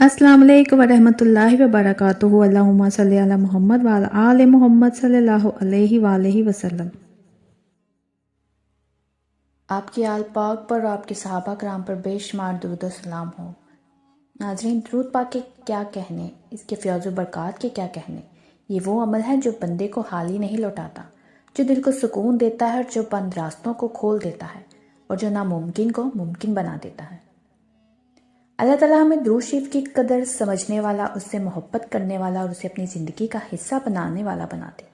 अस्सलाम वालेकुम वरहमतुल्लाहि वबरकातुहू। अल्लाहुम्मा सल्ली अला मुहम्मद व अला आले मुहम्मद सल्लल्लाहु अलैहि वसल्लम। आपकी आल पाक पर और आपके सहाबा कराम पर बेशुमार दुरूद और सलाम हो। नाज़रीन, दरूद पाक के क्या कहने, इसके फ़याज़ व बरक़ात के क्या कहने। ये वो अमल है जो बंदे को खाली नहीं लौटाता, जो दिल को सुकून देता है और जो बंद रास्तों को खोल देता है और जो नामुमकिन को मुमकिन बना देता है। अल्लाह ताला हमें दुरूद शरीफ की कदर समझने वाला, उससे मोहब्बत करने वाला और उसे अपनी ज़िंदगी का हिस्सा बनाने वाला बना दे।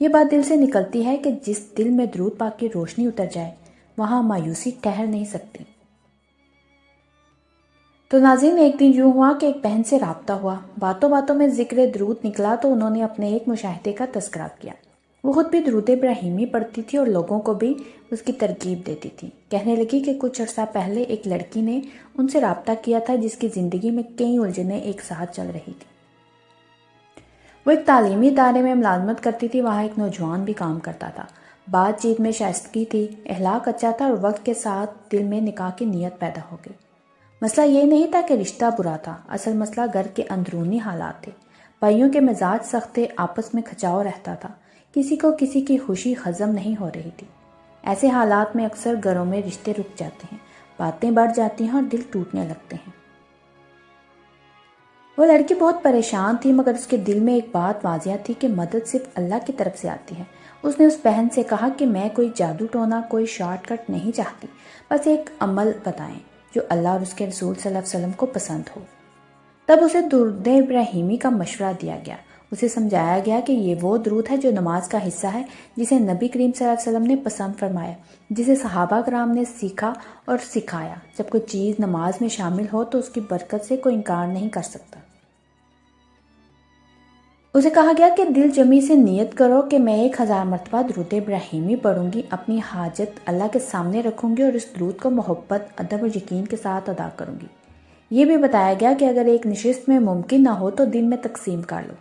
ये बात दिल से निकलती है कि जिस दिल में दरूद पाक की रोशनी उतर जाए वहाँ मायूसी ठहर नहीं सकती। तो नाज़रीन, एक दिन यूँ हुआ कि एक बहन से राब्ता हुआ। बातों बातों में ज़िक्र दरूद निकला तो उन्होंने अपने एक मुशाहिदे का तज़किरा किया। वो खुद भी दरूद इब्राहिमी पढ़ती थी और लोगों को भी उसकी तरकीब देती थी। कहने लगी कि कुछ अर्सा पहले एक लड़की ने उनसे राब्ता किया था जिसकी ज़िंदगी में कई उलझनें एक साथ चल रही थी। वो एक तालीमी इदारे में मुलाजमत करती थी। वहाँ एक नौजवान भी काम करता था। बातचीत में शाइस्तगी थी, अखलाक अच्छा था और वक्त के साथ दिल में निकाह की नीयत पैदा हो गई। मसला ये नहीं था कि रिश्ता बुरा था, असल मसला घर के अंदरूनी हालात थे। भाइयों के मिजाज सख्त थे, आपस में खचाव रहता था, किसी को किसी की खुशी हजम नहीं हो रही थी। ऐसे हालात में अक्सर घरों में रिश्ते रुक जाते हैं, बातें बढ़ जाती हैं और दिल टूटने लगते हैं। वो लड़की बहुत परेशान थी, मगर उसके दिल में एक बात वाजिया थी कि मदद सिर्फ अल्लाह की तरफ से आती है। उसने उस बहन से कहा कि मैं कोई जादू टोना, कोई शॉर्टकट नहीं चाहती, बस एक अमल बताएं जो अल्लाह और उसके रसूल सल्लल्लाहु अलैहि वसल्लम को पसंद हो। तब उसे दुरूद इब्राहिमी का मशवरा दिया गया। उसे समझाया गया कि ये वो दुरूद है जो नमाज का हिस्सा है, जिसे नबी करीम सल्लल्लाहु अलैहि वसल्लम ने पसंद फरमाया, जिसे सहाबा कराम ने सीखा और सिखाया। जब कोई चीज़ नमाज में शामिल हो तो उसकी बरकत से कोई इनकार नहीं कर सकता। उसे कहा गया कि दिल जमी से नियत करो कि मैं 1000 मरतबा दुरूद इब्राहिमी पढ़ूंगी, अपनी हाजत अल्लाह के सामने रखूंगी और इस दुरूद को मोहब्बत, अदब और यकीन के साथ अदा करूंगी। ये भी बताया गया कि अगर एक नशिस्त में मुमकिन ना हो तो दिन में तकसीम कर लो,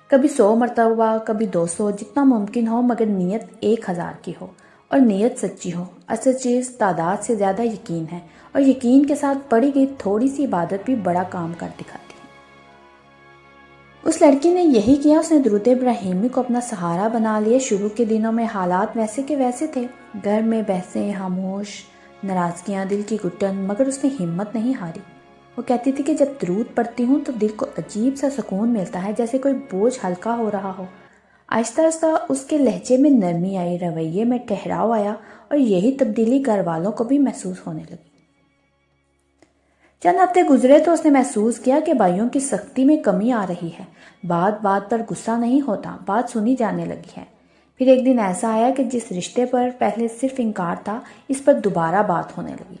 कभी 100 मरतबा, कभी 200, जितना मुमकिन हो, मगर नीयत 1000 की हो और नीयत सच्ची हो। असल चीज़ तादाद से ज़्यादा यकीन है और यकीन के साथ पढ़ी गई थोड़ी सी इबादत भी बड़ा काम कर दिखाती है। उस लड़की ने यही किया। उसने दुरूद इब्राहिमी को अपना सहारा बना लिया। शुरू के दिनों में हालात वैसे के वैसे थे, घर में बहसें, खामोश, नाराज़गियाँ, दिल की घुटन, मगर उसने हिम्मत नहीं हारी। वो कहती थी कि जब दुरूद पढ़ती हूँ तो दिल को अजीब सा सुकून मिलता है, जैसे कोई बोझ हल्का हो रहा हो। आहिस्ता आहिस्ता उसके लहजे में नरमी आई, रवैये में ठहराव आया और यही तब्दीली घर वालों को भी महसूस होने लगी। चंद हफ्ते गुजरे तो उसने महसूस किया कि भाइयों की सख्ती में कमी आ रही है। बात बात पर गुस्सा नहीं होता, बात सुनी जाने लगी है। फिर एक दिन ऐसा आया कि जिस रिश्ते पर पहले सिर्फ इनकार था, इस पर दोबारा बात होने लगी।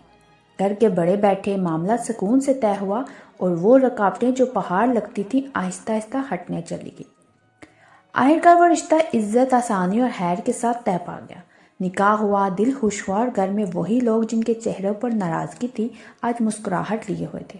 घर के बड़े बैठे, मामला सुकून से तय हुआ और वो रुकावटें जो पहाड़ लगती थी आहिस्ता आहिस्ता हटने चली गई। आखिरकार वो रिश्ता इज्जत, आसानी और खैर के साथ तय पा गया। निकाह हुआ, दिल खुश हुआ और घर में वही लोग जिनके चेहरों पर नाराजगी थी आज मुस्कुराहट लिए हुए थे।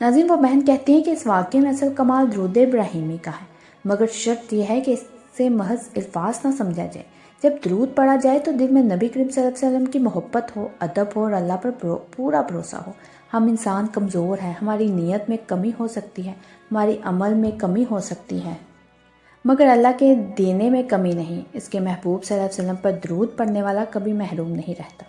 नाज़रीन, वो बहन कहती हैं कि इस वाक़ये में असल कमाल दुरूद इब्राहिमी का है, मगर शर्त यह है कि इससे महज अल्फाज ना समझा जाए। जब दुरूद पढ़ा जाए तो दिल में नबी करीम सल्लल्लाहु अलैहि वसल्लम की मोहब्बत हो, अदब हो और अल्लाह पर पूरा भरोसा हो। हम इंसान कमज़ोर हैं, हमारी नीयत में कमी हो सकती है, हमारी अमल में कमी हो सकती है, मगर अल्लाह के देने में कमी नहीं। इसके महबूब सल्लल्लाहु अलैहि वसल्लम पर दुरूद पढ़ने वाला कभी महरूम नहीं रहता।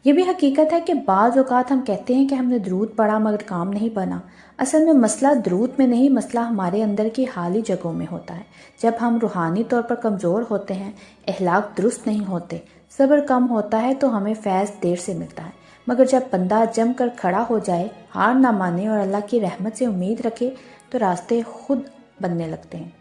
ये भी हकीकत है कि बाज़ औक़ात हम कहते हैं कि हमने दुरूद पढ़ा मगर काम नहीं बना। असल में मसला दुरूद में नहीं, मसला हमारे अंदर की हाली जगहों में होता है। जब हम रूहानी तौर पर कमज़ोर होते हैं, अखलाक दुरुस्त नहीं होते, सब्र कम होता है तो हमें फैज़ देर से मिलता है। मगर जब बंदा जम कर खड़ा हो जाए, हार ना माने और अल्लाह की रहमत से उम्मीद रखे तो रास्ते खुद बनने लगते हैं।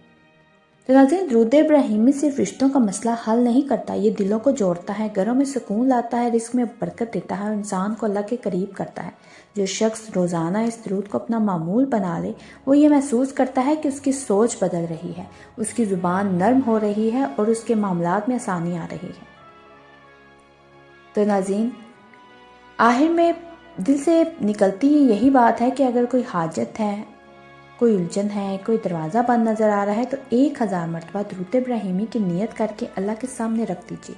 तो नाज़रीन, दुरूद इब्राहिमी सिर्फ रिश्तों का मसला हल नहीं करता, ये दिलों को जोड़ता है, घरों में सुकून लाता है, रिस्क में बरकत देता है और इंसान को अल्लाह के करीब करता है। जो शख्स रोज़ाना इस दुरूद को अपना मामूल बना ले, वो ये महसूस करता है कि उसकी सोच बदल रही है, उसकी ज़ुबान नरम हो रही है और उसके मामलात में आसानी आ रही है। तो नाज़रीन, आखिर में दिल से निकलती यही बात है कि अगर कोई हाजत है, कोई उलझन है, कोई दरवाज़ा बंद नज़र आ रहा है तो 1000 मरतबा दुरूद इब्राहिमी की नीयत करके अल्लाह के सामने रख दीजिए।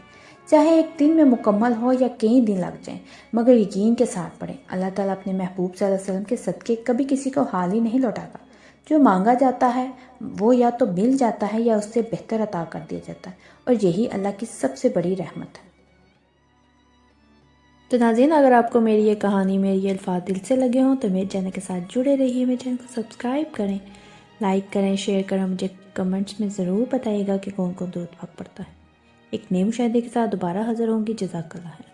چاہے ایک دن میں مکمل ہو یا کئی دن لگ جائیں، مگر یقین کے ساتھ پڑھیں۔ اللہ تعالیٰ اپنے محبوب صلی اللہ علیہ وسلم کے صدقے کبھی کسی کو حال ہی نہیں لوٹاتا۔ جو مانگا جاتا ہے وہ یا تو مل جاتا ہے یا اس سے بہتر عطا کر دیا جاتا ہے، اور یہی اللہ کی سب سے بڑی رحمت ہے۔ تو ناظرین، اگر آپ کو میری یہ کہانی، میری یہ الفاظ دل سے لگے ہوں تو میرے چینل کے ساتھ جڑے رہیے، میرے چینل کو سبسکرائب کریں، لائک کریں، شیئر کریں، مجھے کمنٹس میں ضرور بتائیے گا کہ کون کون درود پاک پڑھتا ہے۔ ایک نئی مشاہدے کے ساتھ دوبارہ حاضر ہوں گی۔ جزاک اللہ خیر۔